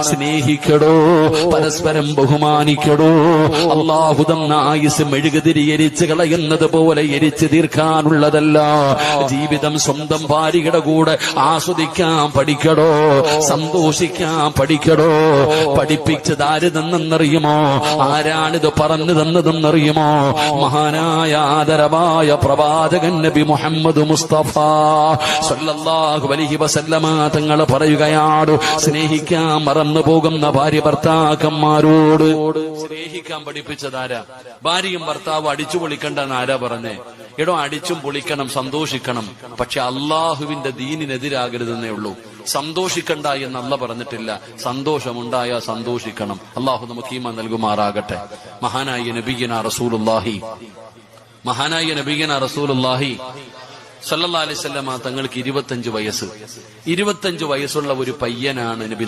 സ്നേഹിക്കടോ, പരസ്പരം ബഹുമാനിക്കടോ. അല്ലാഹു തന്ന ആയുസ് മെഴുകുതിരി എരിച്ചു കളയുന്നത് പോലെ എരിച്ചു തീർക്കാനുള്ളതല്ല. ജീവിതം സ്വന്തം ഭാര്യയുടെ കൂടെ ആസ്വദിക്കാൻ പഠിക്കടോ, സന്തോഷിക്കാൻ പഠിക്കടോ. പഠിപ്പിച്ചത് ആര് തന്നെന്നറിയുമോ? ആരാണിത് പറഞ്ഞു തന്നതെന്നറിയുമോ? മഹാനായ ആദരവായ പ്രവാചകൻ നബി മുഹമ്മദ് മുസ്തഫ സല്ലല്ലാഹു അലൈഹി വസല്ലമ തങ്ങൾ പറയുകയാണ്, സ്നേഹിക്കാൻ മറന്നു പോകുന്ന ഭാര്യ ഭർത്താക്കന്മാരോട് സ്നേഹിക്കാൻ പഠിപ്പിച്ചതാരാ? ഭാര്യയും ഭർത്താവ് അടിച്ചു പൊളിക്കണ്ടെന്ന് ആരാ പറഞ്ഞേ? എടോ, അടിച്ചും പൊളിക്കണം, സന്തോഷിക്കണം, പക്ഷെ അള്ളാഹുവിന്റെ ദീനിനെതിരാകരുതെന്നേ ഉള്ളൂ. സന്തോഷിക്കണ്ട എന്ന് അല്ലാഹ് പറഞ്ഞിട്ടില്ല. സന്തോഷമുണ്ടായ സന്തോഷിക്കണം. അള്ളാഹു നമുക്ക് ഈമാൻ നൽകുമാറാകട്ടെ. മഹാനായ നബിയനാ റസൂലുള്ളാഹി സല്ലല്ലാഹു അലൈഹി വസല്ലം തങ്ങൾക്ക് 25 വയസ്സ്. 25 വയസ്സുള്ള ഒരു പയ്യനാണ് നബി